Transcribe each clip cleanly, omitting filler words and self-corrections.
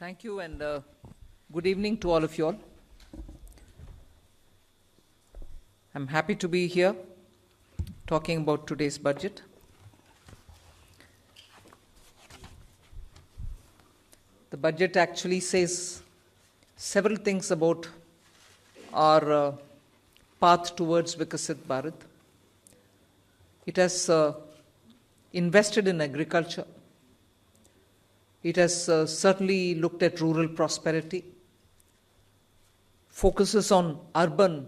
Thank you and good evening to all of you all. I'm happy to be here talking about today's budget. The budget actually says several things about our path towards Vikasit Bharat. It has invested in agriculture. It has certainly looked at rural prosperity, focuses on urban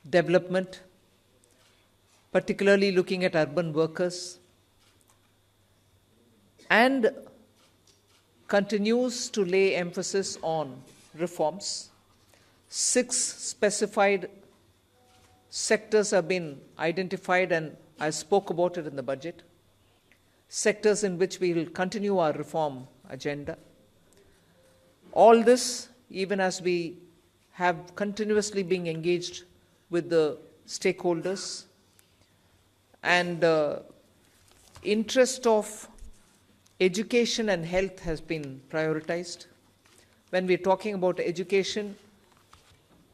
development, particularly looking at urban workers, and continues to lay emphasis on reforms. 6 specified sectors have been identified, and I spoke about it in the budget. Sectors in which we will continue our reform agenda. All this, even as we have continuously been engaged with the stakeholders, and interest of education and health has been prioritized. When we're talking about education,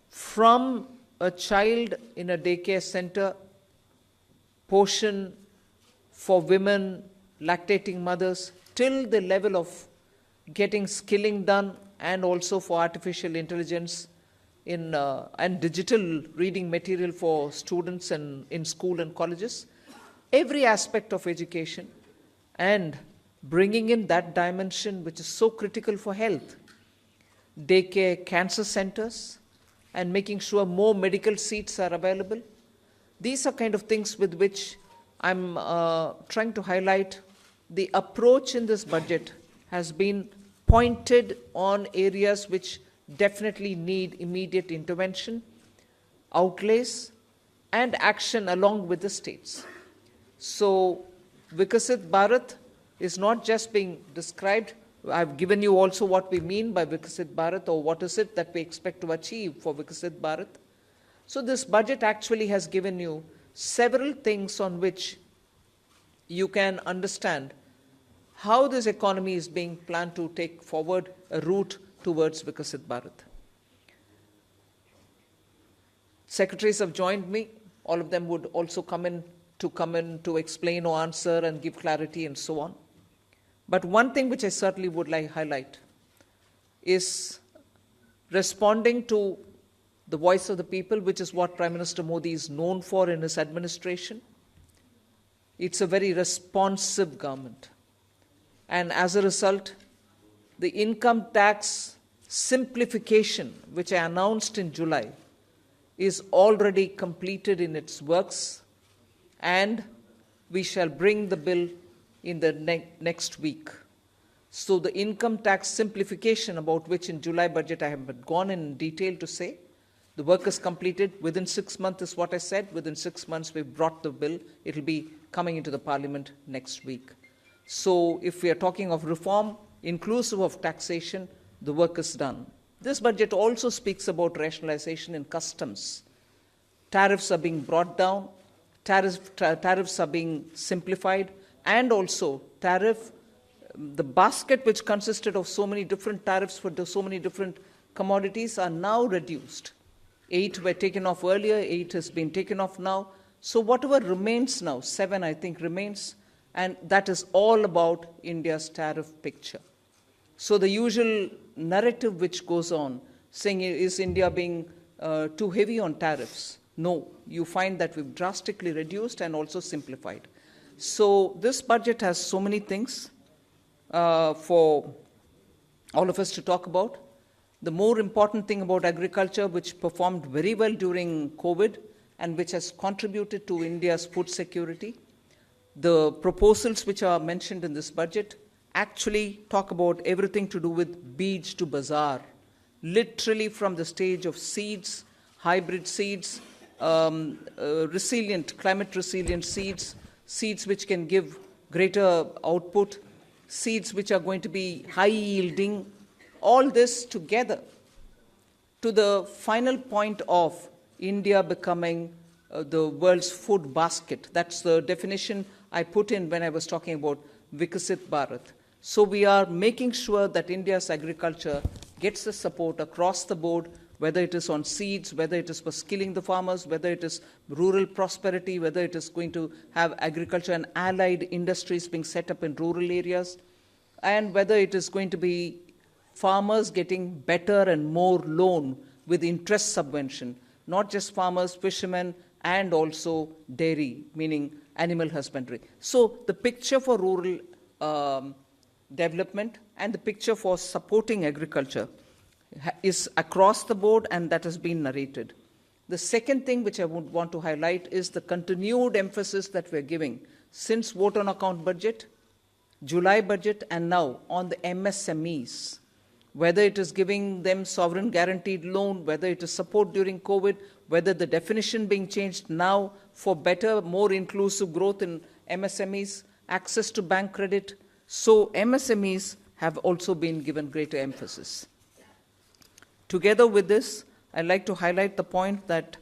from a child in a daycare center, portion for women, lactating mothers, till the level of getting skilling done, and also for artificial intelligence and digital reading material for students and in school and colleges. Every aspect of education and bringing in that dimension which is so critical for health. Daycare, cancer centers, and making sure more medical seats are available. These are kind of things with which I'm trying to highlight. The approach in this budget has been pointed on areas which definitely need immediate intervention, outlays, and action along with the states. So, Vikasit Bharat is not just being described. I've given you also what we mean by Vikasit Bharat, or what is it that we expect to achieve for Vikasit Bharat. So, this budget actually has given you several things on which you can understand how this economy is being planned to take forward a route towards Vikasit Bharat. Secretaries have joined me. All of them would also come in to explain or answer and give clarity and so on. But one thing which I certainly would like to highlight is responding to the voice of the people, which is what Prime Minister Modi is known for in his administration. It's a very responsive government. And as a result, the income tax simplification, which I announced in July, is already completed in its works, and we shall bring the bill in the next week. So the income tax simplification, about which in July budget I have gone in detail to say, the work is completed within 6 months is what I said. Within 6 months we've brought the bill. It will be coming into the parliament next week. So if we are talking of reform, inclusive of taxation, the work is done. This budget also speaks about rationalization in customs. Tariffs are being brought down, tariffs are being simplified, and also the basket which consisted of so many different tariffs for so many different commodities are now reduced. 8 were taken off earlier, 8 has been taken off now. So whatever remains now, 7 I think remains, and that is all about India's tariff picture. So the usual narrative which goes on, saying is India being too heavy on tariffs? No, you find that we've drastically reduced and also simplified. So this budget has so many things for all of us to talk about. The more important thing about agriculture, which performed very well during COVID and which has contributed to India's food security. The proposals which are mentioned in this budget actually talk about everything to do with beej to bazaar, literally from the stage of seeds, hybrid seeds, climate resilient seeds, seeds which can give greater output, seeds which are going to be high yielding, all this together to the final point of India becoming the world's food basket. That's the definition I put in when I was talking about Vikasit Bharat. So we are making sure that India's agriculture gets the support across the board, whether it is on seeds, whether it is for skilling the farmers, whether it is rural prosperity, whether it is going to have agriculture and allied industries being set up in rural areas, and whether it is going to be farmers getting better and more loan with interest subvention, not just farmers, fishermen, and also dairy, meaning animal husbandry. So the picture for rural development and the picture for supporting agriculture is across the board, and that has been narrated. The second thing which I would want to highlight is the continued emphasis that we're giving since vote on account budget, July budget, and now on the MSMEs, whether it is giving them sovereign guaranteed loan, whether it is support during COVID, whether the definition being changed now for better, more inclusive growth in MSMEs, access to bank credit. So MSMEs have also been given greater emphasis. Together with this, I'd like to highlight the point that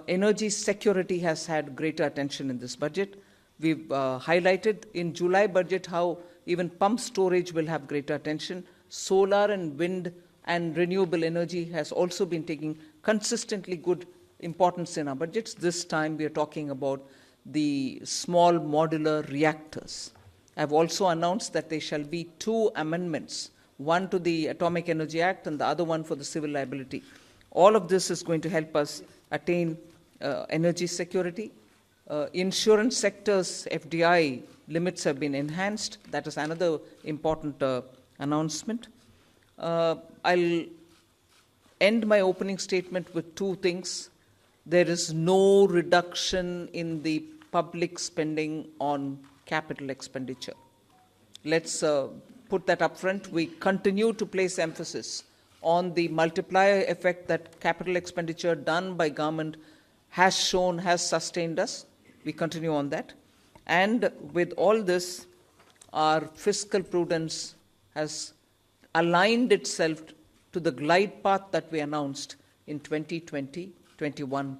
energy security has had greater attention in this budget. We've highlighted in July budget how even pump storage will have greater attention. Solar and wind and renewable energy has also been taking consistently good importance in our budgets. This time we are talking about the small modular reactors. I've also announced that there shall be 2 amendments, one to the Atomic Energy Act and the other one for the civil liability. All of this is going to help us attain energy security. Insurance sector's FDI limits have been enhanced. That is another important announcement. I'll end my opening statement with 2 things. There is no reduction in the public spending on capital expenditure. Let's put that up front. We continue to place emphasis on the multiplier effect that capital expenditure done by government has shown, has sustained us. We continue on that. And with all this, our fiscal prudence has aligned itself to the glide path that we announced in 2020-21.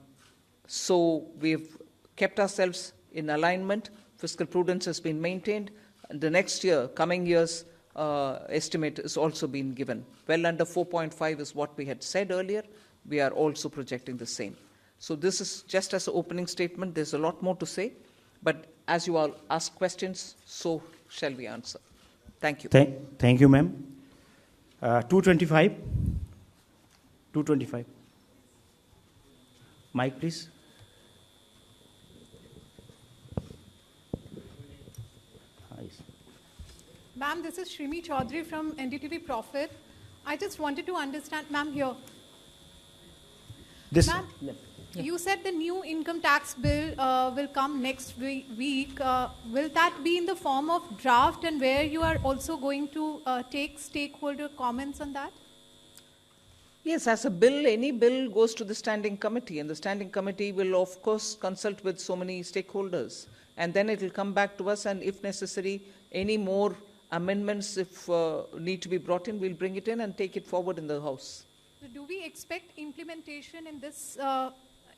So we've kept ourselves in alignment. Fiscal prudence has been maintained. And the next year, coming years, estimate is also been given. Well under 4.5 is what we had said earlier. We are also projecting the same. So this is just as an opening statement. There's a lot more to say. But as you all ask questions, so shall we answer. Thank you. Thank you, ma'am. 225. 225. Mic, please. Ma'am, this is Shrimi Chaudhary from NDTV Profit. I just wanted to understand, ma'am, here. This. Ma'am, you said the new income tax bill will come next week. Will that be in the form of draft, and where you are also going to take stakeholder comments on that? Yes, as a bill, any bill goes to the standing committee, and the standing committee will, of course, consult with so many stakeholders. And then it will come back to us, and if necessary, any more amendments, if need to be brought in, we'll bring it in and take it forward in the House. So do we expect implementation in this,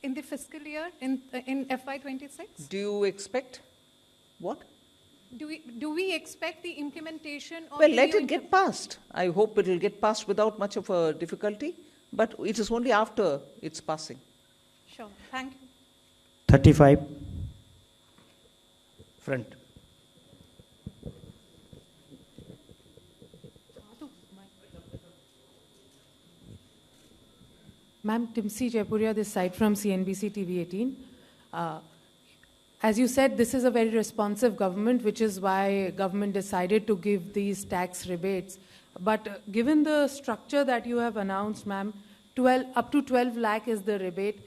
in the fiscal year, in FY26? Do you expect what? Do we expect the implementation of... Well, let it get passed. I hope it will get passed without much of a difficulty, but it is only after its passing. Sure. Thank you. 35. Front. Ma'am, Timsi Jaipuria, this side from CNBC TV 18. As you said, this is a very responsive government, which is why government decided to give these tax rebates. But given the structure that you have announced, ma'am, up to 12 lakh is the rebate.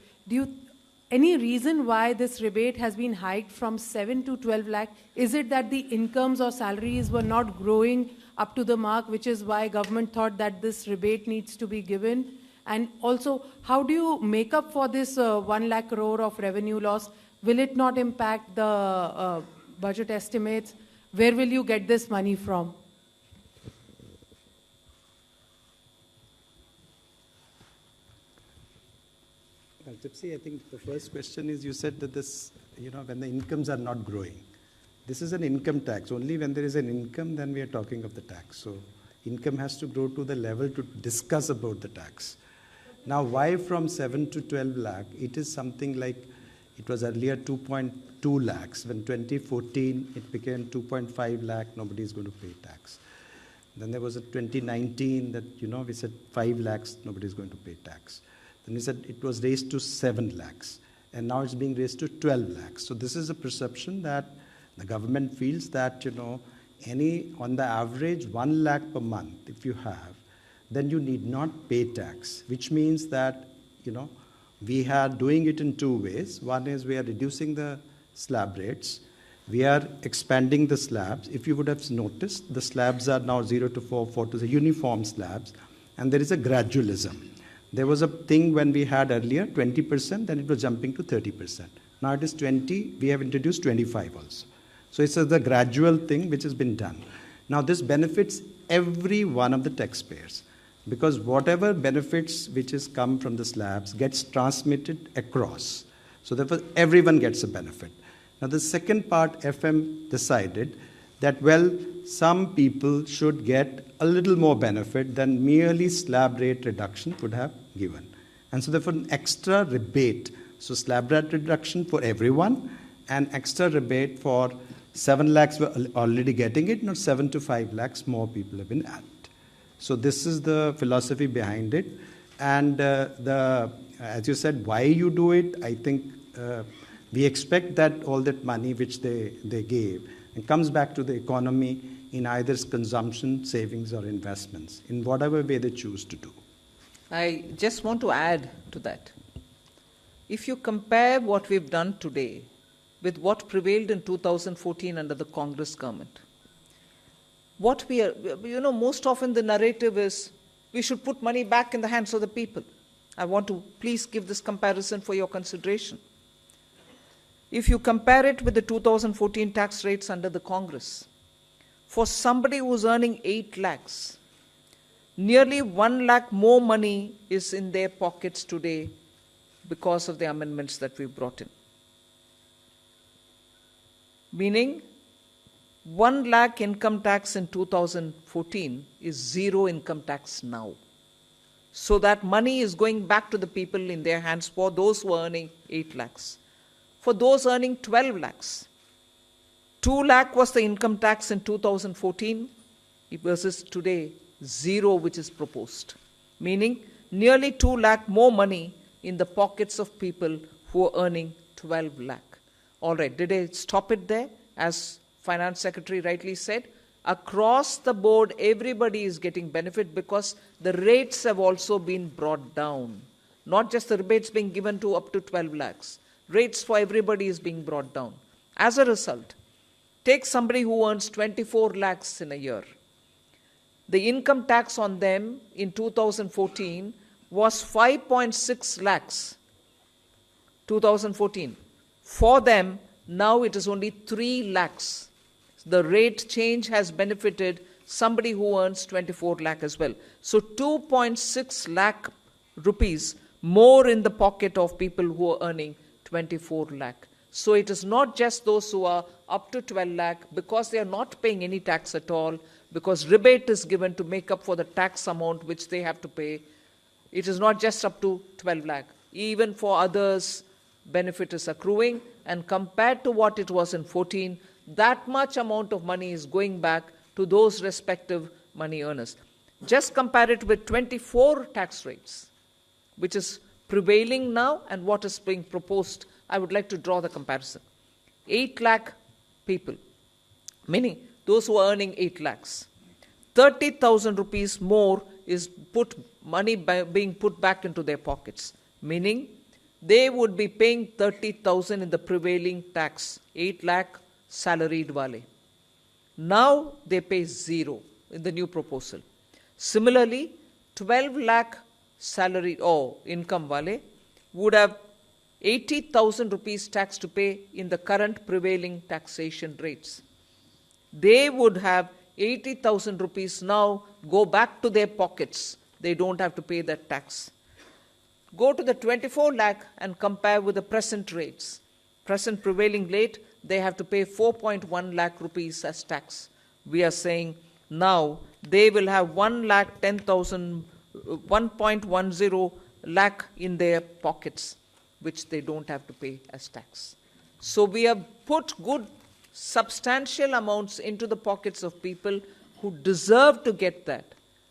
Any reason why this rebate has been hiked from 7 to 12 lakh? Is it that the incomes or salaries were not growing up to the mark, which is why government thought that this rebate needs to be given? And also, how do you make up for this 1 lakh crore of revenue loss? Will it not impact the budget estimates? Where will you get this money from? Well, Gypsy, I think the first question is, you said that this, when the incomes are not growing. This is an income tax. Only when there is an income, then we are talking of the tax. So income has to grow to the level to discuss about the tax. Now, why from 7 to 12 lakh? It is something like, it was earlier 2.2 lakhs. When 2014, it became 2.5 lakh, nobody is going to pay tax. Then there was a 2019 that, we said 5 lakhs, nobody is going to pay tax. Then we said it was raised to 7 lakhs. And now it's being raised to 12 lakhs. So this is a perception that the government feels that, on the average 1 lakh per month, if you have, then you need not pay tax, which means that, we are doing it in two ways. One is we are reducing the slab rates. We are expanding the slabs. If you would have noticed, the slabs are now 0 to 4, 4 to the uniform slabs, and there is a gradualism. There was a thing when we had earlier 20%, then it was jumping to 30%. Now it is 20, we have introduced 25 also. So it's the gradual thing which has been done. Now this benefits every one of the taxpayers, because whatever benefits which has come from the slabs gets transmitted across. So therefore everyone gets a benefit. Now the second part, FM decided that, well, some people should get a little more benefit than merely slab rate reduction would have given. And so therefore an extra rebate. So slab rate reduction for everyone, and extra rebate for 7 lakhs were already getting it, now 7 to 5 lakhs more people have been added. So this is the philosophy behind it. And as you said, why you do it, I think we expect that all that money which they gave, it comes back to the economy in either consumption, savings, or investments, in whatever way they choose to do. I just want to add to that. If you compare what we've done today with what prevailed in 2014 under the Congress government, what we are, most often the narrative is we should put money back in the hands of the people. I want to please give this comparison for your consideration. If you compare it with the 2014 tax rates under the Congress, for somebody who's earning 8 lakhs, nearly 1 lakh more money is in their pockets today because of the amendments that we brought in. Meaning, 1 lakh income tax in 2014 is 0 income tax now. So that money is going back to the people in their hands for those who are earning 8 lakhs. For those earning 12 lakhs, 2 lakh was the income tax in 2014 versus today 0 which is proposed. Meaning nearly 2 lakh more money in the pockets of people who are earning 12 lakh. All right, did I stop it there? As Finance Secretary rightly said, across the board everybody is getting benefit because the rates have also been brought down. Not just the rebates being given to up to 12 lakhs. Rates for everybody is being brought down. As a result, take somebody who earns 24 lakhs in a year. The income tax on them in 2014 was 5.6 lakhs. 2014. For them, now it is only 3 lakhs. The rate change has benefited somebody who earns 24 lakh as well. So 2.6 lakh rupees more in the pocket of people who are earning 24 lakh. So it is not just those who are up to 12 lakh because they are not paying any tax at all, because rebate is given to make up for the tax amount which they have to pay. It is not just up to 12 lakh. Even for others, benefit is accruing, and compared to what it was in 14, that much amount of money is going back to those respective money earners. Just compare it with 24 tax rates, which is prevailing now, and what is being proposed. I would like to draw the comparison. 8 lakh people, meaning those who are earning 8 lakhs. 30,000 rupees more is being put back into their pockets, meaning they would be paying 30,000 in the prevailing tax, 8 lakh salaried wale. Now they pay 0 in the new proposal. Similarly, 12 lakh salary or income wale would have 80,000 rupees tax to pay in the current prevailing taxation rates. They would have 80,000 rupees now go back to their pockets. They don't have to pay that tax. Go to the 24 lakh and compare with the present rates. Present prevailing rate, they have to pay 4.1 lakh rupees as tax. We are saying now they will have 1.10 lakh in their pockets, which they don't have to pay as tax. So we have put good, substantial amounts into the pockets of people who deserve to get that.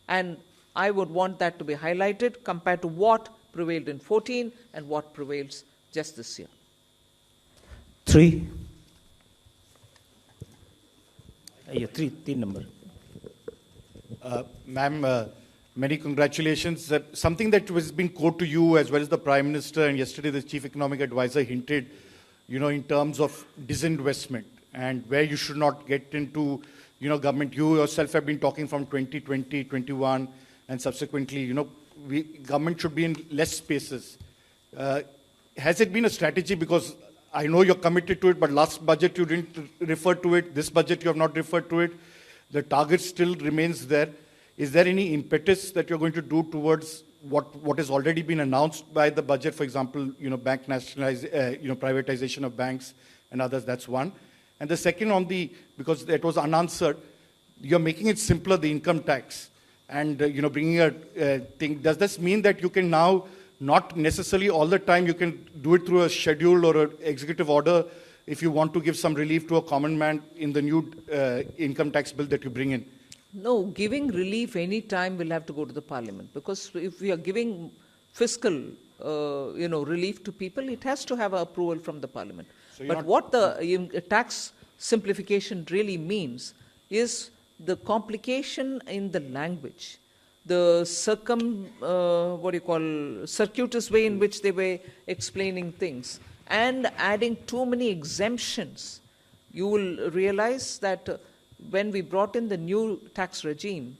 And I would want that to be highlighted compared to what prevailed in 14 and what prevails just this year. 3. Three number. Ma'am, many congratulations. Something that has been quoted to you as well as the Prime Minister and yesterday the Chief Economic Advisor hinted, in terms of disinvestment and where you should not get into, government. You yourself have been talking from 2020, 21 and subsequently, government should be in less spaces. Has it been a strategy? Because I know you're committed to it, but last budget you didn't refer to it. This budget you have not referred to it. The target still remains there. Is there any impetus that you're going to do towards what has already been announced by the budget? For example, bank privatization of banks and others. That's one. And the second because it was unanswered, you're making it simpler, the income tax, and bringing a thing. Does this mean that you can now not necessarily all the time you can do it through a schedule or an executive order if you want to give some relief to a common man in the new income tax bill that you bring in? No, giving relief any time will have to go to the Parliament, because if we are giving fiscal, relief to people, it has to have approval from the Parliament. So but what the tax simplification really means is the complication in the language, the circuitous way in which they were explaining things, and adding too many exemptions. You will realize that when we brought in the new tax regime,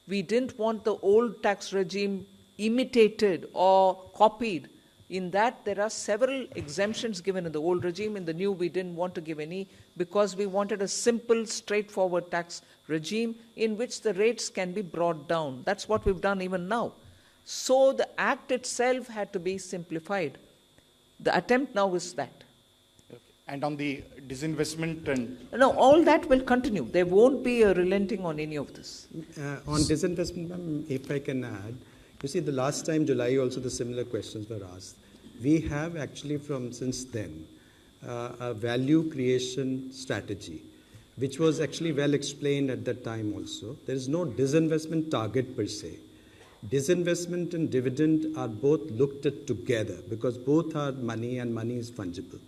we didn't want the old tax regime imitated or copied. In that, there are several exemptions given in the old regime. In the new, we didn't want to give any because we wanted a simple, straightforward tax regime in which the rates can be brought down. That's what we've done even now. So the act itself had to be simplified. The attempt now is that. Okay. And on the disinvestment and... No, all that will continue. There won't be a relenting on any of this. On disinvestment, ma'am, if I can add, you see, the last time, July, also the similar questions were asked. We have actually since then, a value creation strategy, which was actually well explained at that time also. There is no disinvestment target per se. Disinvestment and dividend are both looked at together because both are money and money is fungible.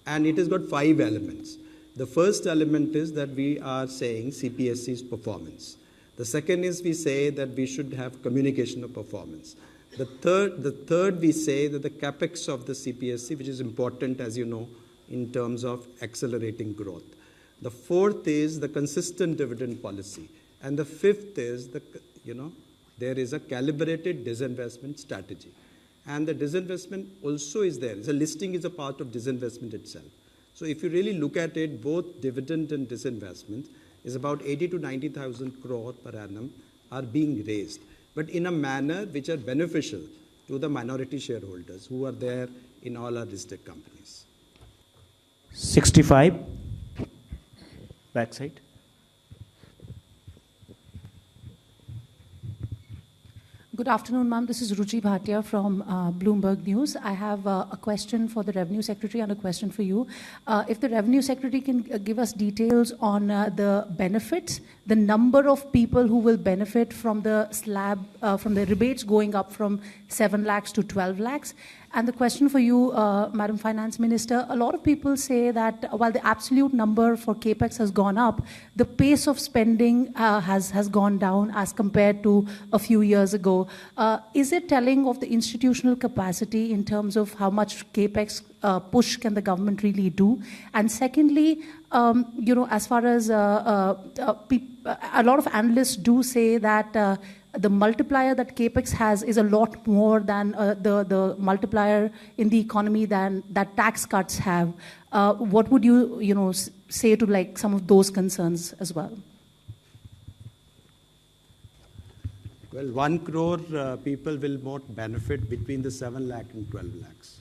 And it has got 5 elements. The first element is that we are saying CPSC's performance. The second is we say that we should have communication of performance. The third we say that the capex of the CPSC, which is important, as you know, in terms of accelerating growth. The fourth is the consistent dividend policy. And the fifth is there is a calibrated disinvestment strategy. And the disinvestment also is there. The listing is a part of disinvestment itself. So if you really look at it, both dividend and disinvestment is about 80 to 90,000 crore per annum are being raised, but in a manner which are beneficial to the minority shareholders who are there in all our listed companies. 65. Backside. Good afternoon, ma'am. This is Ruchi Bhatia from Bloomberg News. I have a question for the Revenue Secretary and a question for you. If the Revenue Secretary can give us details on the benefits, the number of people who will benefit from the slab, from the rebates going up from 7 lakhs to 12 lakhs. And the question for you, Madam Finance Minister, a lot of people say that while the absolute number for CAPEX has gone up, the pace of spending has gone down as compared to a few years ago. Is it telling of the institutional capacity in terms of how much CAPEX push can the government really do? And secondly, as far as a lot of analysts do say that the multiplier that CAPEX has is a lot more than the multiplier in the economy than that tax cuts have. What would you, say to some of those concerns as well? Well, 1 crore people will not benefit between the 7 lakh and 12 lakhs.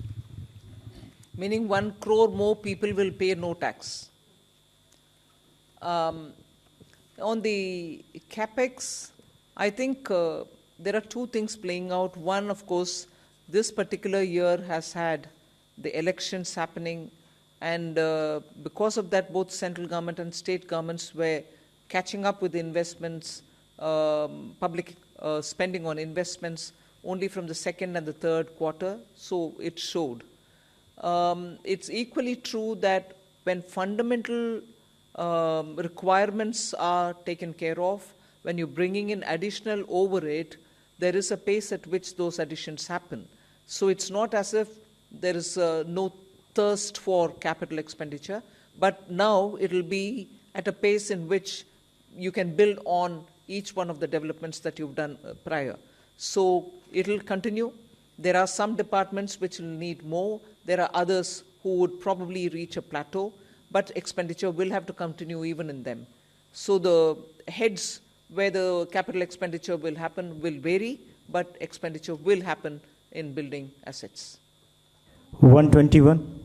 meaning 1 crore more people will pay no tax. On the capex, I think there are two things playing out. One, of course, this particular year has had the elections happening, and because of that, both central government and state governments were catching up with investments, public spending on investments only from the second and the third quarter, so it showed. It's equally true that when fundamental requirements are taken care of, when you're bringing in additional overhead, there is a pace at which those additions happen. So it's not as if there is no thirst for capital expenditure, but now it'll be at a pace in which you can build on each one of the developments that you've done prior. So it'll continue. There are some departments which will need more. There are others who would probably reach a plateau, but expenditure will have to continue even in them. So the heads where the capital expenditure will happen will vary, but expenditure will happen in building assets. 121.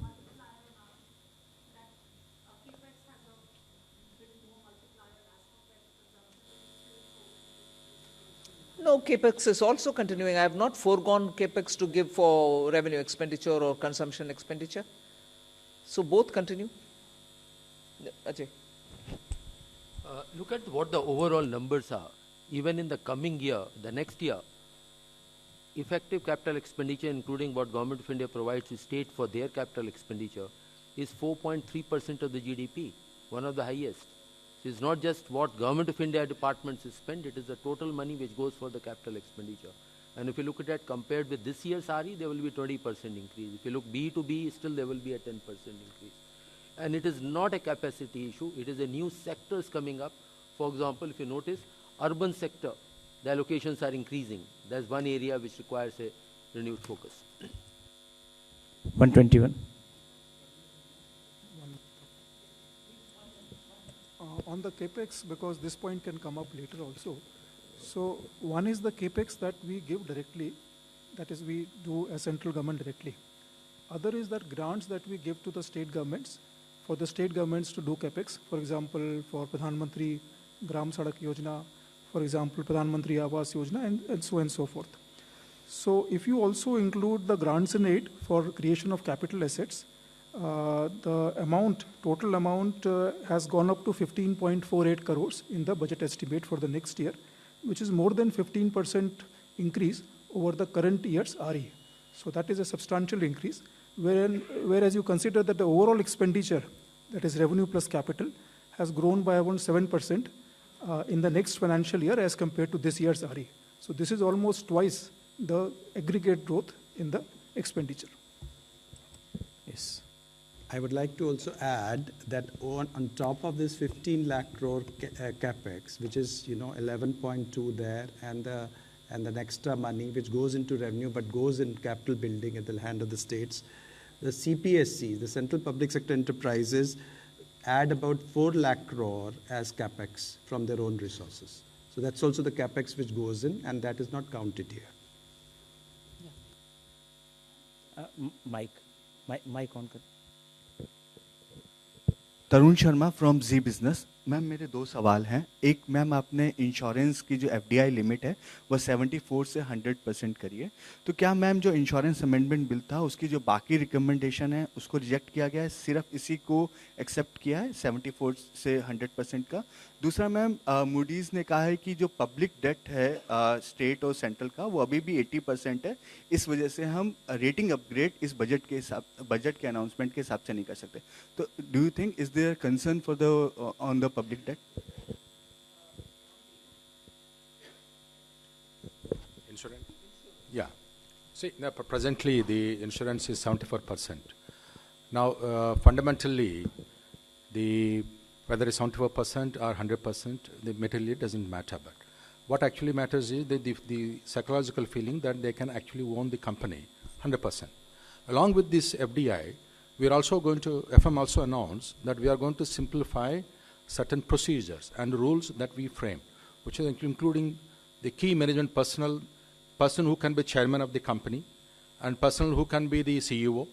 No, capex is also continuing. I have not foregone capex to give for revenue expenditure or consumption expenditure. So both continue. Ajay. Look at what the overall numbers are. Even in the coming year, the next year, effective capital expenditure, including what Government of India provides to state for their capital expenditure, is 4.3% of the GDP, one of the highest. So it's not just what Government of India departments spend, it is the total money which goes for the capital expenditure. And if you look at that compared with this year's RE, there will be 20% increase. If you look B to B, still there will be a 10% increase. And it is not a capacity issue, it is a new sectors coming up. For example, if you notice, urban sector, the allocations are increasing. That's one area which requires a renewed focus. 121. On the capex, because this point can come up later also. So one is the capex that we give directly, that is we do as central government directly. Other is that grants that we give to the state governments, for the state governments to do capex. For example, for Pradhan Mantri Gram Sadak Yojana, for example, Pradhan Mantri Awas Yojana, and so on and so forth. So if you also include the grants and aid for creation of capital assets, the amount, total amount has gone up to 15.48 crores in the budget estimate for the next year, which is more than 15% increase over the current year's RE. So that is a substantial increase, whereas you consider that the overall expenditure, that is revenue plus capital, has grown by around 7% in the next financial year as compared to this year's RE. So this is almost twice the aggregate growth in the expenditure. Yes. I would like to also add that on top of this 15 lakh crore capex, which is 11.2 there, and the extra money which goes into revenue but goes in capital building at the hand of the states, the CPSC, the Central Public Sector Enterprises, add about 4 lakh crore as capex from their own resources. So that's also the capex which goes in, and that is not counted here. Mike on कर. Tarun Sharma from Zee business. Ma'am मेरे दो सवाल हैं. एक, ma'am आपने insurance की जो FDI limit है वो 74 से 100% करी है, तो क्या मैम जो इंश्योरेंस अमेंडमेंट बिल था उसकी जो बाकी रिकमेंडेशन है उसको रिजेक्ट किया गया है, सिर्फ इसी को एक्सेप्ट किया है 74 से 100% का? दूसरा मैम, मूडीज़ ने कहा है कि जो पब्लिक डेट है स्टेट और सेंट्रल का वो अभी भी 80% है, इस वजह से हम रेटिंग अपग्रेड इस बजट के अनाउंसमेंट के हिसाब से नहीं कर सकते. तो do you think is there concern for the on the public debt? Insurance? Yeah. See, now, presently the insurance is 74%. Now, fundamentally, whether it's 74% or 100%, the materially doesn't matter. But what actually matters is the psychological feeling that they can actually own the company 100%. Along with this FDI, we are also going to, FM also announced that we are going to simplify certain procedures and rules that we frame, which is including the key management personnel, person who can be chairman of the company, and person who can be the CEO,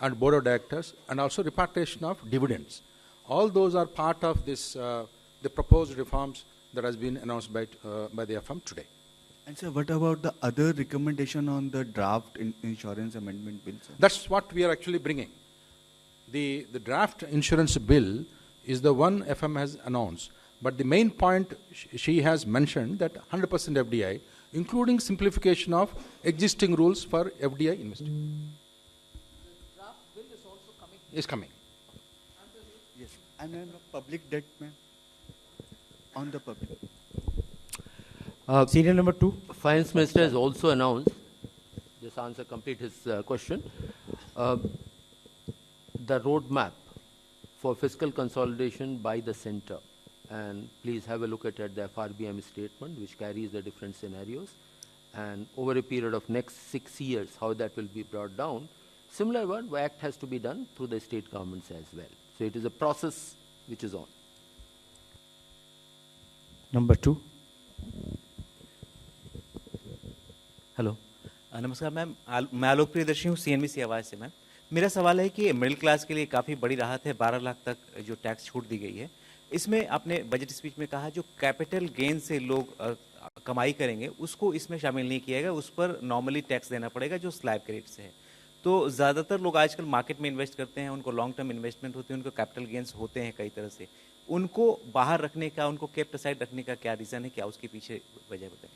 and board of directors, and also repatriation of dividends. All those are part of this, the proposed reforms that has been announced by the FM today. And sir, what about the other recommendation on the draft insurance amendment bill, sir? That's what we are actually bringing. The draft insurance bill is the one FM has announced. But the main point she has mentioned that 100% FDI, including simplification of existing rules for FDI investing. The draft bill is also coming. Is coming. Yes. And then public debt, ma'am. On the public. Serial number 2. Finance Minister has also announced, just answer complete his question, the roadmap for fiscal consolidation by the centre. And please have a look at the FRBM statement, which carries the different scenarios. And over a period of next 6 years, how that will be brought down. Similar one, act has to be done through the state governments as well. So it is a process which is on. Number 2. Hello नमस्कार ma'am, मैं आलोक प्रियदर्शी हूँ CNBC आवाज़ से। Ma'am मेरा सवाल है कि middle class के लिए काफ़ी बड़ी राहत है, 12 लाख तक जो टैक्स छूट दी गई है। इसमें आपने बजट स्पीच में कहा जो कैपिटल गेन से लोग कमाई करेंगे उसको इसमें शामिल नहीं किया गया, उस पर नॉर्मली टैक्स देना पड़ेगा जो स्लैब के रेट से है। तो ज़्यादातर लोग आजकल मार्केट में इन्वेस्ट करते हैं, उनको लॉन्ग टर्म इन्वेस्टमेंट होती है, उनको कैपिटल गेन्स होते हैं कई तरह से, उनको बाहर रखने का, उनको केप्ट असाइड रखने का क्या रीज़न है, क्या उसके पीछे वजह बताएं?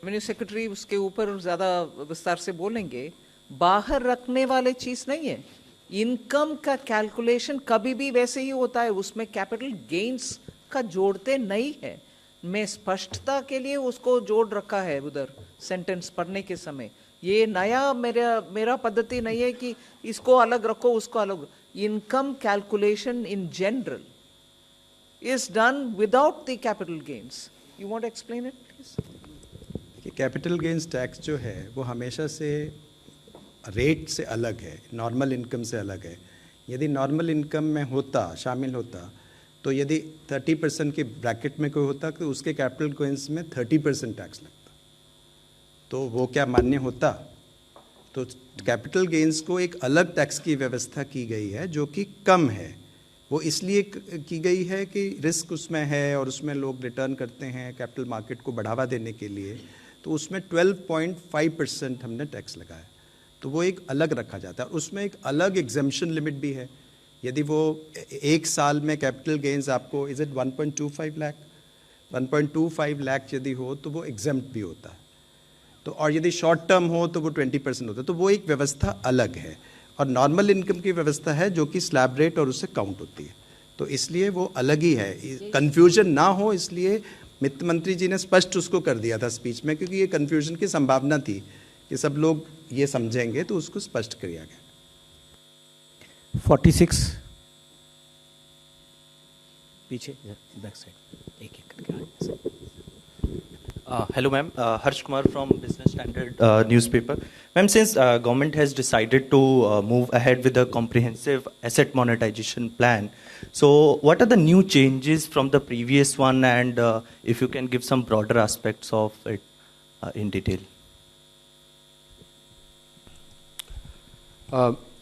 रेवेन्यू सेक्रेटरी उसके ऊपर ज़्यादा विस्तार से बोलेंगे। बाहर रखने वाले चीज़ नहीं है, इनकम का कैलकुलेशन कभी भी वैसे ही होता है, उसमें कैपिटल गेन्स का जोड़ते नहीं है। मैं स्पष्टता के लिए उसको जोड़ रखा है उधर सेंटेंस पढ़ने के समय। ये नया मेरा पद्धति नहीं है कि इसको अलग रखो उसको अलग। Income calculation in general is done without the capital gains. You want to explain it, please? कि कैपिटल गेंस टैक्स जो है वो हमेशा से रेट से अलग है, नॉर्मल इनकम से अलग है। यदि नॉर्मल इनकम में होता, शामिल होता, तो यदि 30% के ब्रैकेट में कोई होता तो उसके कैपिटल गेंस में 30% टैक्स लगता, तो वो क्या मान्य होता? तो कैपिटल गेंस को एक अलग टैक्स की व्यवस्था की गई है जो कि कम है। वो इसलिए की गई है कि रिस्क उसमें है और उसमें लोग रिटर्न करते हैं कैपिटल मार्केट को बढ़ावा देने के लिए, तो उसमें 12.5% हमने टैक्स लगाया, तो वो एक अलग रखा जाता है। उसमें एक अलग एग्जेम्पशन लिमिट भी है। यदि वो एक साल में कैपिटल गेंस आपको इज इट 1.25 लाख 1.25 लाख यदि हो तो वो एग्जेम्प्ट भी होता है, तो और यदि शॉर्ट टर्म हो तो वो 20% होता है, तो वो एक व्यवस्था अलग है। और नॉर्मल इनकम की व्यवस्था है जो कि स्लैब रेट और उससे काउंट होती है, तो इसलिए वो अलग ही है। कन्फ्यूजन ना हो इसलिए वित्त मंत्री जी ने स्पष्ट उसको कर दिया था स्पीच में, क्योंकि ये कन्फ्यूजन की संभावना थी कि सब लोग ये समझेंगे, तो उसको स्पष्ट किया गया। 46 पीछे बैक साइड एक करके। Hello ma'am, Harsh Kumar from Business Standard newspaper. Ma'am, since government has decided to move ahead with a comprehensive asset monetization plan, so what are the new changes from the previous one, and if you can give some broader aspects of it in detail?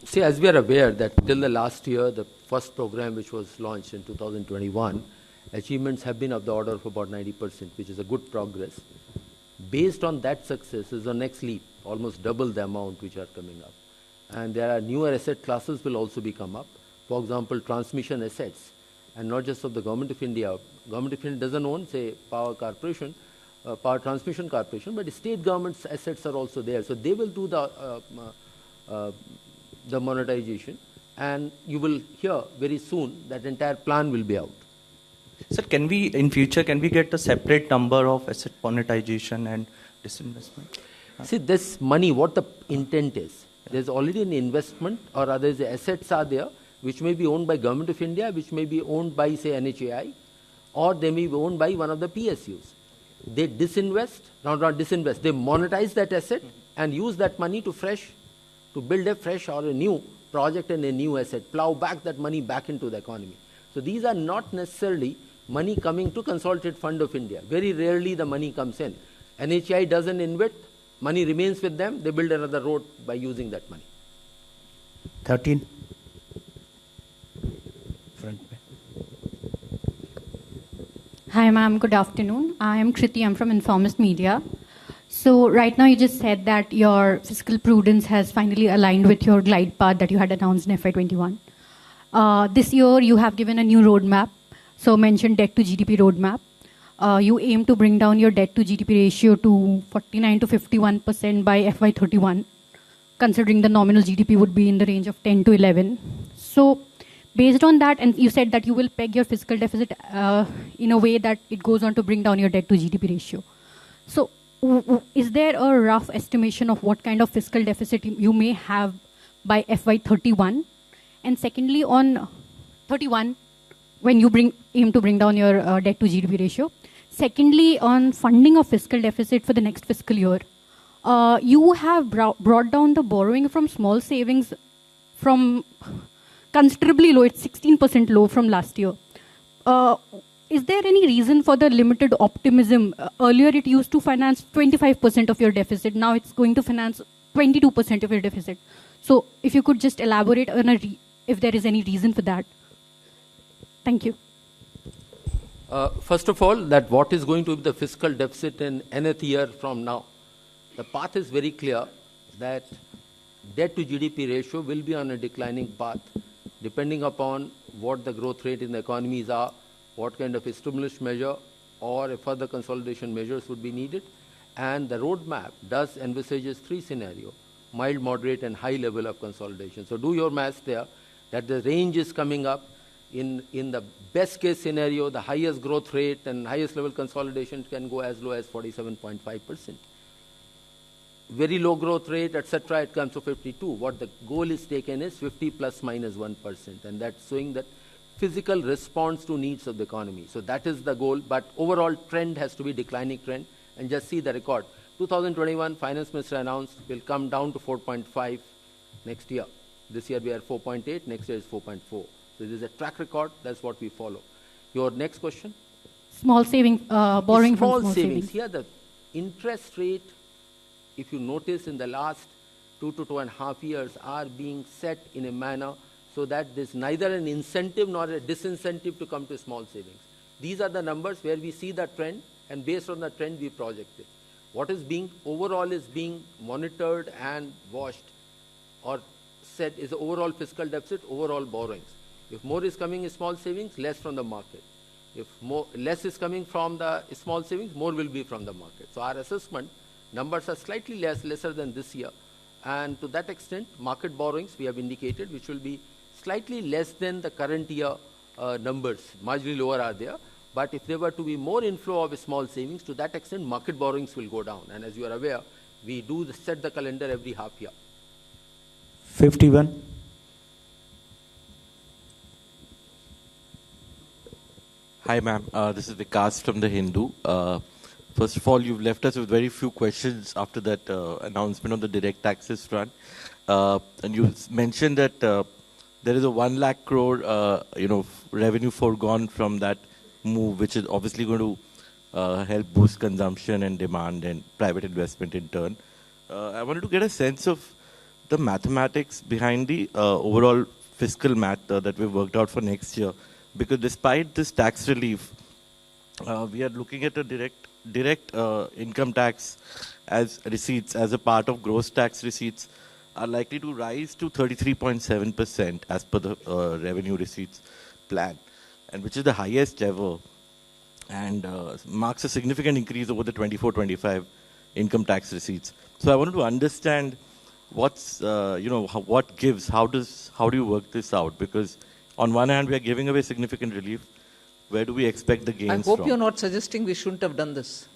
See, as we are aware that till the last year, the first program which was launched in 2021, achievements have been of the order of about 90%, which is a good progress. Based on that success is the next leap, almost double the amount which are coming up. And there are newer asset classes will also be come up. For example, transmission assets, and not just of the Government of India. Government of India doesn't own, say, Power Corporation, Power Transmission Corporation, but state government's assets are also there. So they will do the monetization, and you will hear very soon that entire plan will be out. Sir, can we, in future, can we get a separate number of asset monetization and disinvestment? See, this money, what the intent is, there's already an investment, or rather the assets are there, which may be owned by Government of India, which may be owned by, say, NHAI, or they may be owned by one of the PSUs. They disinvest, not disinvest, they monetize that asset and use that money to build a fresh or a new project and a new asset, plow back that money back into the economy. So these are not necessarily money coming to Consolidated Fund of India. Very rarely the money comes in. NHI doesn't invest, money remains with them, they build another road by using that money. 13 front में. Hi, ma'am. Good afternoon. I am Kriti. I'm from Informist Media. So right now you just said that your fiscal prudence has finally aligned with your glide path that you had announced in FY21. This year you have given a new roadmap. So mentioned debt to GDP roadmap. You aim to bring down your debt to GDP ratio to 49 to 51% by FY31, considering the nominal GDP would be in the range of 10 to 11. So based on that, and you said that you will peg your fiscal deficit in a way that it goes on to bring down your debt to GDP ratio. So is there a rough estimation of what kind of fiscal deficit you may have by FY31? And secondly, on 31, when you aim to bring down your debt to GDP ratio. Secondly, on funding of fiscal deficit for the next fiscal year, you have brought down the borrowing from small savings from considerably low. It's 16% low from last year. Is there any reason for the limited optimism? Earlier, it used to finance 25% of your deficit. Now it's going to finance 22% of your deficit. So if you could just elaborate on if there is any reason for that. Thank you. First of all, that what is going to be the fiscal deficit in nth year from now? The path is very clear that debt to GDP ratio will be on a declining path, depending upon what the growth rate in the economies are, what kind of a stimulus measure or further consolidation measures would be needed. And the roadmap does envisages three scenarios: mild, moderate, and high level of consolidation. So do your math there, that the range is coming up. In the best case scenario, the highest growth rate and highest level consolidation can go as low as 47.5%. Very low growth rate, etc., it comes to 52. What the goal is taken is 50 plus minus 1%, and that's showing that physical response to needs of the economy. So that is the goal, but overall trend has to be declining trend. And just see the record. 2021, Finance Minister announced will come down to 4.5 next year. This year we are 4.8, next year is 4.4. So this is a track record, that's what we follow. Your next question? Small saving, borrowing from small savings. Here the interest rate, if you notice in the last 2 to 2.5 years, are being set in a manner so that there's neither an incentive nor a disincentive to come to small savings. These are the numbers where we see the trend, and based on the trend we project it. What is being overall is being monitored and watched or said is the overall fiscal deficit, overall borrowings. If more is coming in small savings, less from the market. If less is coming from the small savings, more will be from the market. So our assessment numbers are slightly lesser than this year. And to that extent, market borrowings we have indicated, which will be slightly less than the current year numbers. Marginally lower are there. But if there were to be more inflow of small savings, to that extent, market borrowings will go down. And as you are aware, we do set the calendar every half year. 51. Hi, ma'am. This is Vikas from The Hindu. First of all, you've left us with very few questions after that announcement on the direct taxes front. And you mentioned that there is a 1 lakh crore, revenue foregone from that move, which is obviously going to help boost consumption and demand and private investment in turn. I wanted to get a sense of the mathematics behind the overall fiscal math that we've worked out for next year. Because despite this tax relief, we are looking at a direct income tax as receipts, as a part of gross tax receipts, are likely to rise to 33.7% as per the revenue receipts plan, and which is the highest ever, and marks a significant increase over the 24-25 income tax receipts. So I wanted to understand what's, what gives, how do you work this out? Because on one hand, we are giving away significant relief. Where do we expect the gains from? I hope you're not suggesting we shouldn't have done this.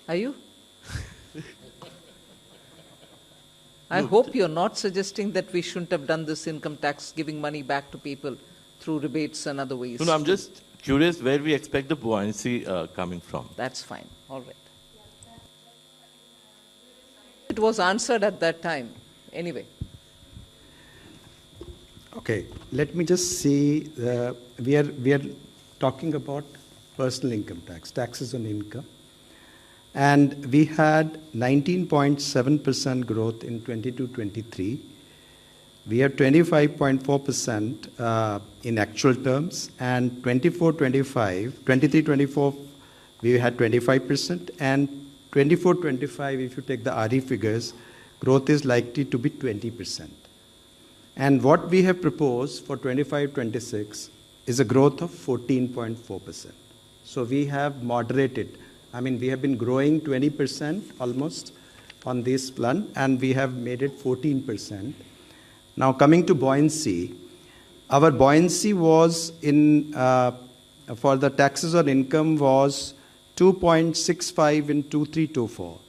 Are you? I hope you're not suggesting that we shouldn't have done this income tax, giving money back to people through rebates and other ways. No, I'm just curious where we expect the buoyancy coming from. That's fine. All right. It was answered at that time. Anyway. Okay, let me just see. We are talking about personal income tax, taxes on income. And we had 19.7% growth in 22-23. We have 25.4% in actual terms, and 23-24, we had 25%, and 24-25, if you take the RE figures, growth is likely to be 20%. And what we have proposed for 25-26 is a growth of 14.4%. So we have moderated. I mean, we have been growing 20% almost on this plan, and we have made it 14%. Now, coming to buoyancy, our buoyancy was for the taxes on income was 2.65 in 23-24.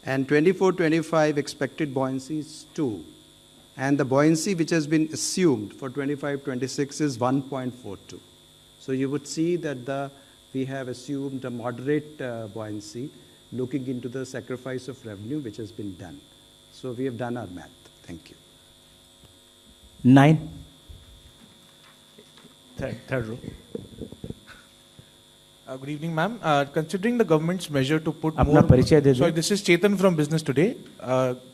And 24-25 expected buoyancy is 2. And the buoyancy which has been assumed for 25-26 is 1.42. So you would see that we have assumed a moderate buoyancy looking into the sacrifice of revenue which has been done. So we have done our math. Thank you. 9. Third row. Good evening, ma'am. Considering the government's measure to put Apna परिचय दे दो. Sorry, this is Chetan from Business Today.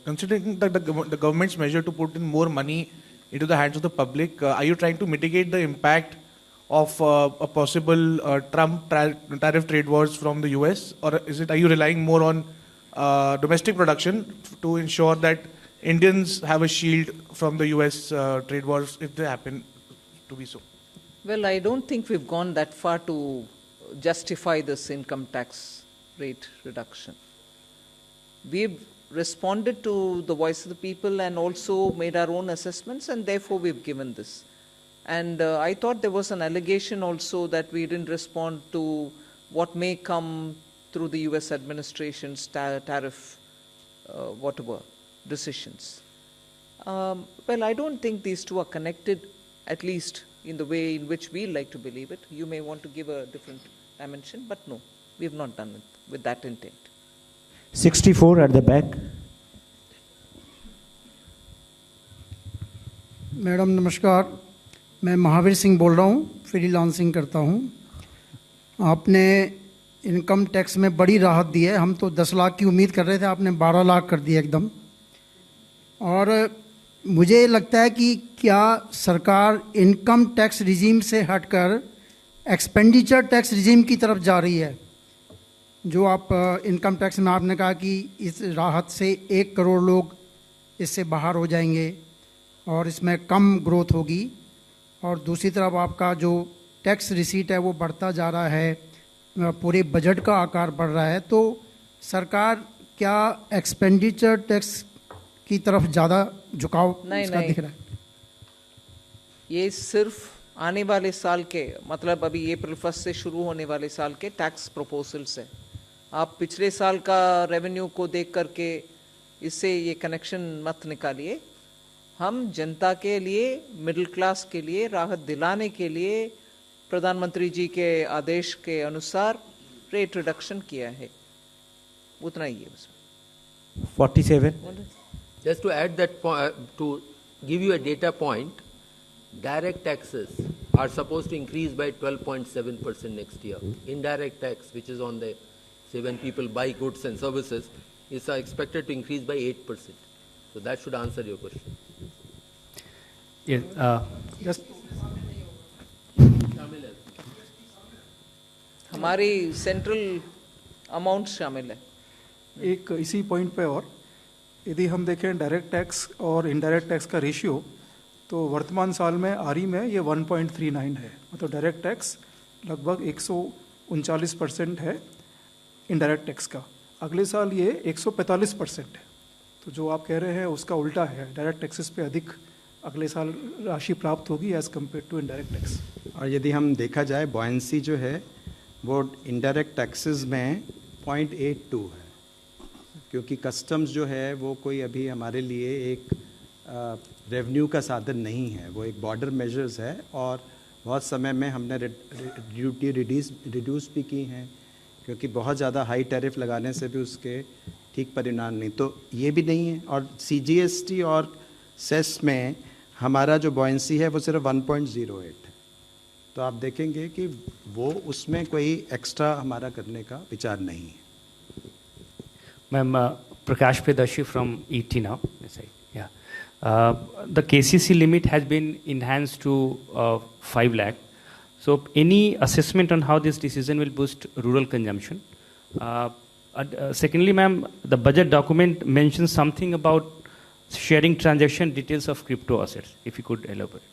Considering the government's measure to put in more money into the hands of the public, are you trying to mitigate the impact of a possible Trump tariff trade wars from the US, or are you relying more on domestic production to ensure that Indians have a shield from the US trade wars if they happen to be so? Well, I don't think we've gone that far to justify this income tax rate reduction. We've responded to the voice of the people and also made our own assessments, and therefore we've given this. And I thought there was an allegation also that we didn't respond to what may come through the US administration's tariff whatever decisions. Well, I don't think these two are connected, at least in the way in which we like to believe it. You may want to give a different dimension, but no, we have not done it with that intent. 64 at the back. Madam नमस्कार, मैं महावीर सिंह बोल रहा हूँ, freelancing करता हूँ। आपने income tax में बड़ी राहत दी है, हम तो 10 लाख की उम्मीद कर रहे थे, आपने 12 लाख कर दिया एकदम। और मुझे लगता है कि क्या सरकार इनकम टैक्स रिजीम से हटकर एक्सपेंडिचर टैक्स रिजीम की तरफ जा रही है? जो आप इनकम टैक्स में आपने कहा कि इस राहत से 1 करोड़ लोग इससे बाहर हो जाएंगे और इसमें कम ग्रोथ होगी, और दूसरी तरफ आपका जो टैक्स रिसीट है वो बढ़ता जा रहा है, पूरे बजट का आकार बढ़ रहा है, तो सरकार क्या एक्सपेंडिचर टैक्स की तरफ ज़्यादा झुकाव इसका दिख रहा है? ये सिर्फ आने वाले साल के, मतलब अभी अप्रैल 1 से शुरू होने वाले साल के टैक्स प्रपोजल्स है। आप पिछले साल का रेवेन्यू को देख करके इससे ये कनेक्शन मत निकालिए। हम जनता के लिए, मिडिल क्लास के लिए राहत दिलाने के लिए प्रधानमंत्री जी के आदेश के अनुसार रेट रिडक्शन किया है, उतना ही है उसमें। 47. Just to add that to give you a data point, direct taxes are supposed to increase by 12.7% next year. Indirect tax, which is on the, say, when people buy goods and services, is expected to increase by 8%. So that should answer your question. Yes. Just हमारी central amount शामिल है। एक इसी point पे और यदि हम देखें डायरेक्ट टैक्स और इनडायरेक्ट टैक्स का रेशियो, तो वर्तमान साल में आरई में ये 1.39 है, मतलब डायरेक्ट टैक्स लगभग 139% है इनडायरेक्ट टैक्स का। अगले साल ये 145% है। तो जो आप कह रहे हैं उसका उल्टा है, डायरेक्ट टैक्सेस पे अधिक अगले साल राशि प्राप्त होगी as compared to indirect tax. और यदि हम देखा जाए बॉयंसी जो है वो इनडायरेक्ट टैक्सेस में 0.82 है, क्योंकि कस्टम्स जो है वो कोई अभी हमारे लिए एक रेवेन्यू का साधन नहीं है, वो एक बॉर्डर मेजर्स है, और बहुत समय में हमने ड्यूटी रिड्यूस भी की हैं, क्योंकि बहुत ज़्यादा हाई टैरिफ लगाने से भी उसके ठीक परिणाम नहीं, तो ये भी नहीं है। और CGST और सेस में हमारा जो बॉयंसी है वो सिर्फ 1.08 है, तो आप देखेंगे कि वो उसमें कोई एक्स्ट्रा हमारा करने का विचार नहीं है। Ma'am, Prakash Predashi from ET now. Yeah. The KCC limit has been enhanced to 5 lakh. So any assessment on how this decision will boost rural consumption? Secondly, ma'am, the budget document mentions something about sharing transaction details of crypto assets. If you could elaborate.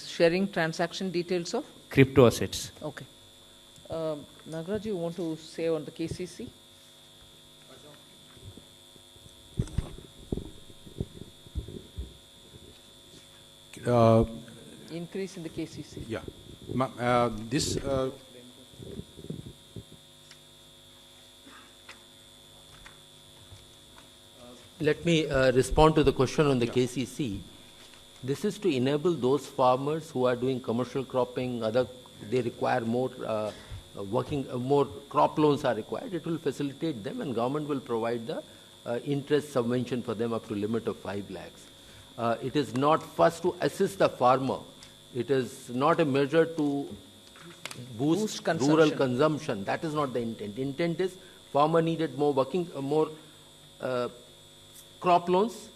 Sharing transaction details of? Crypto assets. Okay. Nagaraj, you want to say on the KCC? Increase in the KCC. Yeah. This Let me respond to the question on the KCC. This is to enable those farmers who are doing commercial cropping, they require more more crop loans are required. It will facilitate them, and government will provide the interest subvention for them up to limit of 5 lakhs. It is not first to assist the farmer. It is not a measure to boost rural consumption. That is not the intent. Intent is farmer needed more crop loans.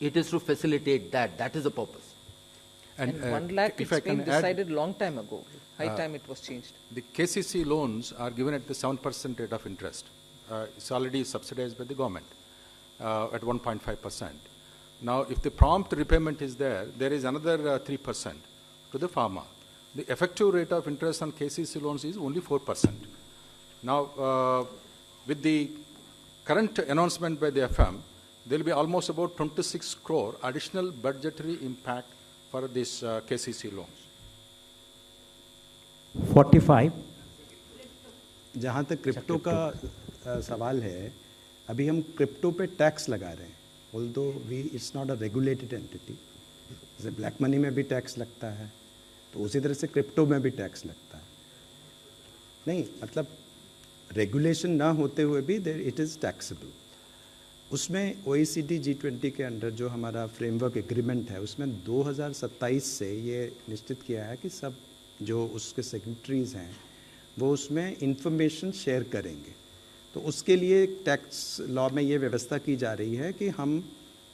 It is to facilitate that. That is the purpose. And 1 lakh, it's been decided long time ago. High time it was changed. The KCC loans are given at the 7% rate of interest. It's already subsidized by the government at 1.5%. Now, if the prompt repayment is there, there is another 3% to the farmer. The effective rate of interest on KCC loans is only 4%. Now, with the current announcement by the FM, there will be almost about 26 crore additional budgetary impact for these KCC loans. 45. जहाँ तक crypto का सवाल है, अभी हम crypto पे tax लगा रहे हैं. Although it's not a regulated entity. जैसे ब्लैक मनी में भी टैक्स लगता है, तो उसी तरह से क्रिप्टो में भी टैक्स लगता है. नहीं, मतलब रेगुलेशन ना होते हुए भी इट इज़ टैक्सेबल. उसमें OECD G20 के अंडर जो हमारा फ्रेमवर्क एग्रीमेंट है, उसमें 2027 से ये निश्चित किया है कि सब जो उसके सेक्रेटरीज हैं वो उसमें इंफॉर्मेशन शेयर करेंगे. तो उसके लिए टैक्स लॉ में ये व्यवस्था की जा रही है कि हम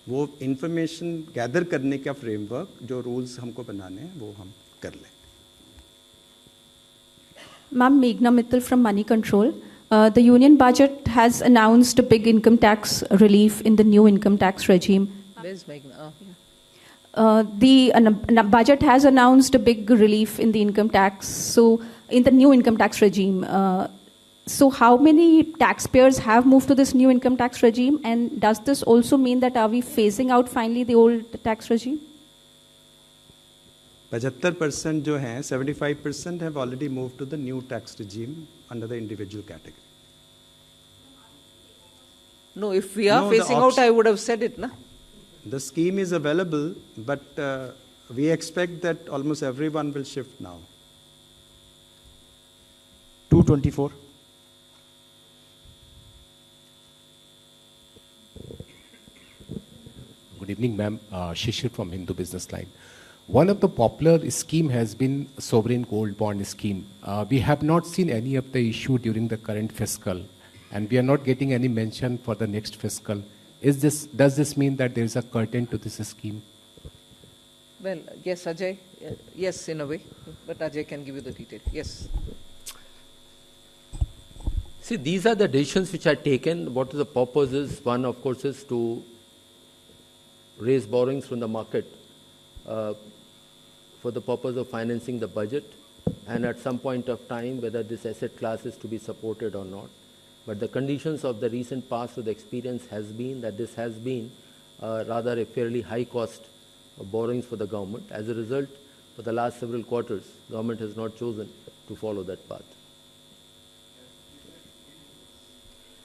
वो इंफॉर्मेशन गैदर करने का फ्रेमवर्क, जो रूल्स हमको बनाने हैं, वो हम कर लें. Ma'am, Meghna Mittal from Money Control. The union budget has announced a big income tax relief in the new income tax regime. Where's Meghna? The budget has announced a big relief in the income tax, so in the new income tax regime. So how many taxpayers have moved to this new income tax regime, and does this also mean that are we phasing out finally the old tax regime? 75% जो हैं, 75% have already moved to the new tax regime under the individual category. No, if we are phasing out, I would have said it, na? The scheme is available, but we expect that almost everyone will shift now. 224. Good evening, ma'am. Shishir from Hindu Business Line. One of the popular scheme has been sovereign gold bond scheme. We have not seen any of the issue during the current fiscal, and we are not getting any mention for the next fiscal. Does this mean that there is a curtain to this scheme? Well, yes, Ajay. Yes, in a way. But Ajay can give you the detail. Yes. See, these are the decisions which are taken. What the purpose is? One, of course, is to raise borrowings from the market for the purpose of financing the budget, and at some point of time, whether this asset class is to be supported or not. But the conditions of the recent past of the experience has been that this has been rather a fairly high cost of borrowings for the government. As a result, for the last several quarters, government has not chosen to follow that path.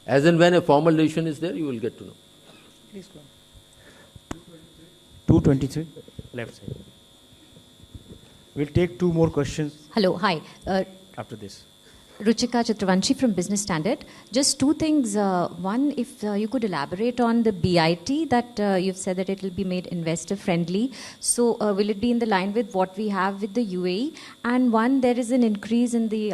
As and when a formal decision is there, you will get to know. Please go on. 223, left side. We'll take two more questions. Hello, hi. After this. Ruchika Chakravanshi from Business Standard. Just two things. One, if you could elaborate on the BIT that you've said that it will be made investor friendly. So will it be in the line with what we have with the UAE? And one, there is an increase in the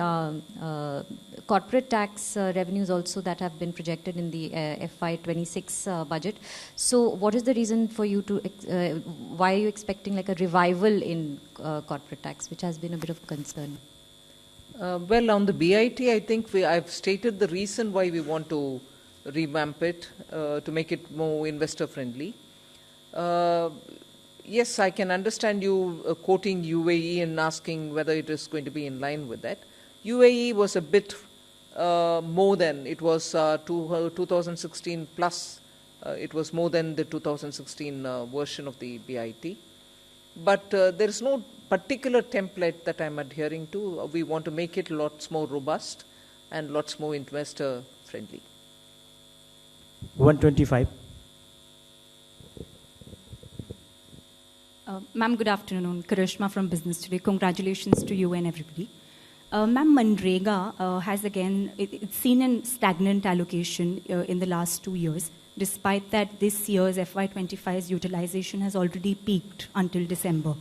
corporate tax revenues also that have been projected in the FY26 budget. So what is the reason for you to, why are you expecting like a revival in corporate tax, which has been a bit of concern? Well, on the BIT, I think I've stated the reason why we want to revamp it, to make it more investor friendly. Yes, I can understand you quoting UAE and asking whether it is going to be in line with that. UAE was a bit more than, it was 2016 plus, it was more than the 2016 version of the BIT. But there is no particular template that I'm adhering to. We want to make it lots more robust and lots more investor friendly. 125. Ma'am, good afternoon. Karishma from Business Today. Congratulations to you and everybody. Ma'am, Manrega has again, it's seen a stagnant allocation in the last 2 years, despite that this year's FY25's utilization has already peaked until December.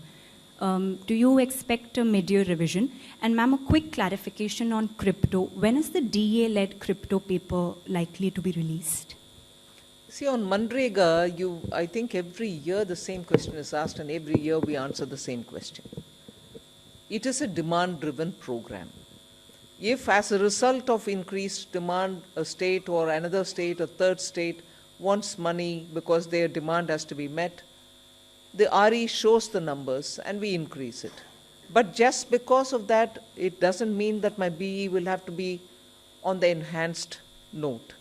Do you expect a mid-year revision? And ma'am, a quick clarification on crypto. When is the DA-led crypto paper likely to be released? See, on Manrega, I think every year the same question is asked, and every year we answer the same question. It is a demand-driven program. If, as a result of increased demand, a state or another state, a third state, wants money because their demand has to be met, the RE shows the numbers and we increase it. But just because of that, it doesn't mean that my BE will have to be on the enhanced note.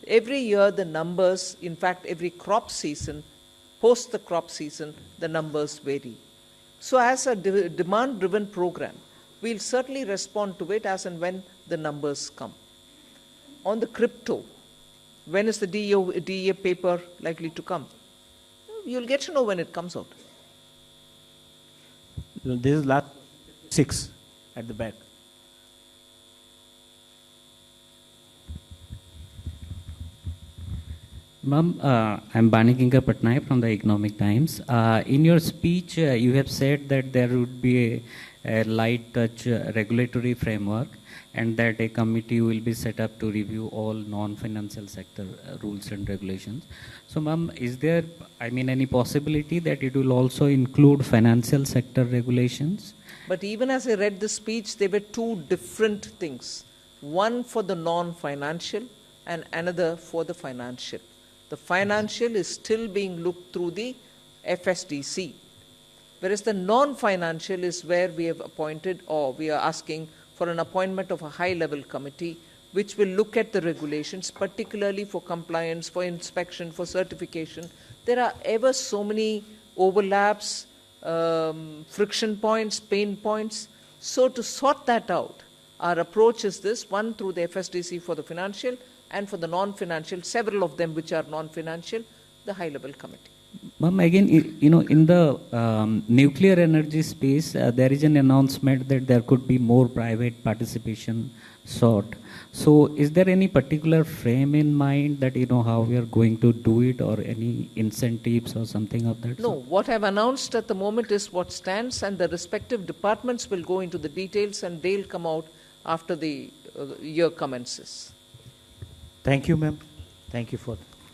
Every year the numbers, in fact every crop season, post the crop season, the numbers vary. So as a demand-driven program, we'll certainly respond to it as and when the numbers come. On the crypto, when is the DA paper likely to come? You'll get to know when it comes out. This is last 6 at the back. Ma'am, I'm Banikinka Patnaik from the Economic Times. In your speech, you have said that there would be a light touch regulatory framework and that a committee will be set up to review all non-financial sector rules and regulations. So, ma'am, is there, any possibility that it will also include financial sector regulations? But even as I read the speech, there were two different things. One for the non-financial and another for the financial. The financial is still being looked through the FSDC, whereas the non-financial is where we have appointed, or we are asking for an appointment of a high-level committee which will look at the regulations, particularly for compliance, for inspection, for certification. There are ever so many overlaps, friction points, pain points. So to sort that out, our approach is this: one through the FSDC for the financial, and for the non-financial, several of them which are non-financial, the high-level committee. Ma'am, again, in the nuclear energy space, there is an announcement that there could be more private participation sought. So is there any particular frame in mind that, how we are going to do it, or any incentives or something of that No, sort? what I've announced at the moment is what stands, and the respective departments will go into the details and they'll come out after the year commences. Thank you, ma'am. Thank you for